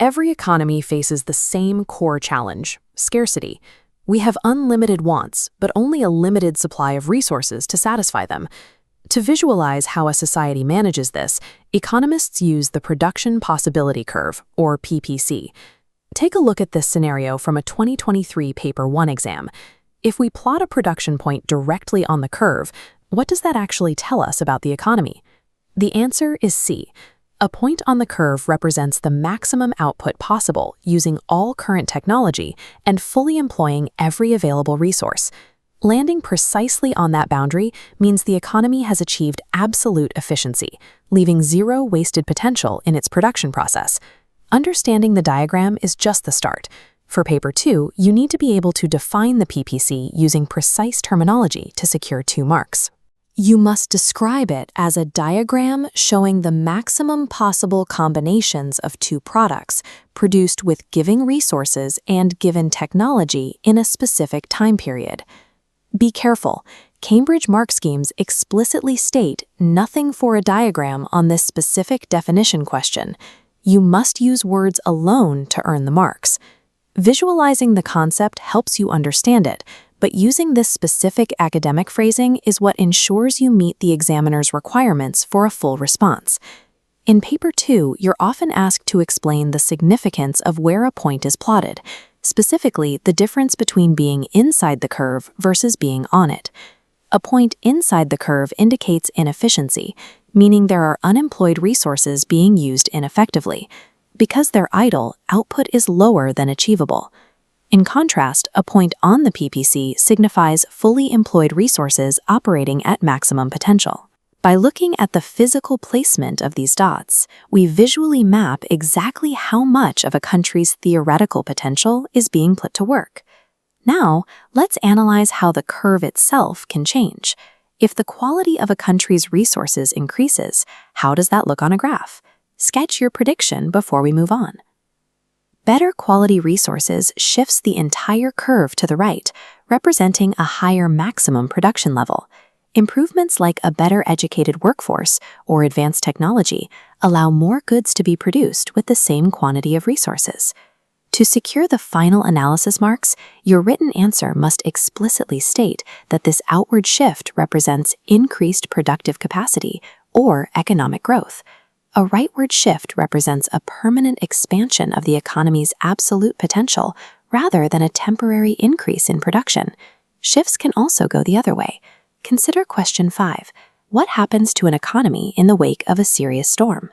Every economy faces the same core challenge: scarcity. We have unlimited wants, but only a limited supply of resources to satisfy them. To visualize how a society manages this, economists use the Production Possibility Curve, or PPC. Take a look at this scenario from a 2023 Paper 1 exam. If we plot a production point directly on the curve, what does that actually tell us about the economy? The answer is C. A point on the curve represents the maximum output possible using all current technology and fully employing every available resource. Landing precisely on that boundary means the economy has achieved absolute efficiency, leaving zero wasted potential in its production process. Understanding the diagram is just the start. For Paper 2, you need to be able to define the PPC using precise terminology to secure 2 marks. You must describe it as a diagram showing the maximum possible combinations of 2 products produced with given resources and given technology in a specific time period. Be careful. Cambridge mark schemes explicitly state nothing for a diagram on this specific definition question. You must use words alone to earn the marks. Visualizing the concept helps you understand it, but using this specific academic phrasing is what ensures you meet the examiner's requirements for a full response. In Paper 2, you're often asked to explain the significance of where a point is plotted, specifically the difference between being inside the curve versus being on it. A point inside the curve indicates inefficiency, meaning there are unemployed resources being used ineffectively. Because they're idle, output is lower than achievable. In contrast, a point on the PPC signifies fully employed resources operating at maximum potential. By looking at the physical placement of these dots, we visually map exactly how much of a country's theoretical potential is being put to work. Now, let's analyze how the curve itself can change. If the quality of a country's resources increases, how does that look on a graph? Sketch your prediction before we move on. Better quality resources shifts the entire curve to the right, representing a higher maximum production level. Improvements like a better educated workforce or advanced technology allow more goods to be produced with the same quantity of resources. To secure the final analysis marks, your written answer must explicitly state that this outward shift represents increased productive capacity or economic growth. A rightward shift represents a permanent expansion of the economy's absolute potential rather than a temporary increase in production. Shifts can also go the other way. Consider question 5. What happens to an economy in the wake of a serious storm?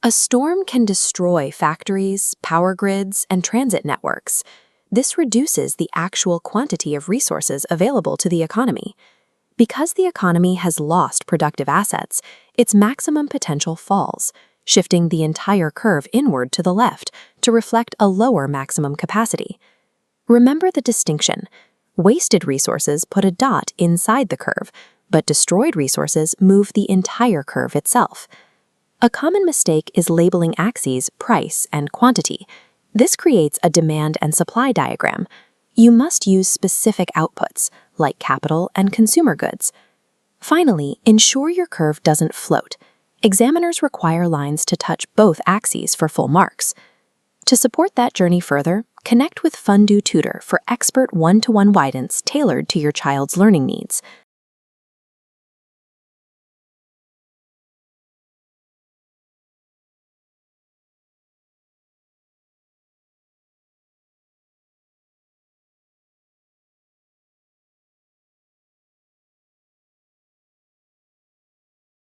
A storm can destroy factories, power grids, and transit networks. This reduces the actual quantity of resources available to the economy. Because the economy has lost productive assets, its maximum potential falls, shifting the entire curve inward to the left to reflect a lower maximum capacity. Remember the distinction. Wasted resources put a dot inside the curve, but destroyed resources move the entire curve itself. A common mistake is labeling axes price and quantity. This creates a demand and supply diagram. You must use specific outputs, like capital and consumer goods. Finally, ensure your curve doesn't float. Examiners require lines to touch both axes for full marks. To support that journey further, connect with Fundoo Tutor for expert one-to-one guidance tailored to your child's learning needs.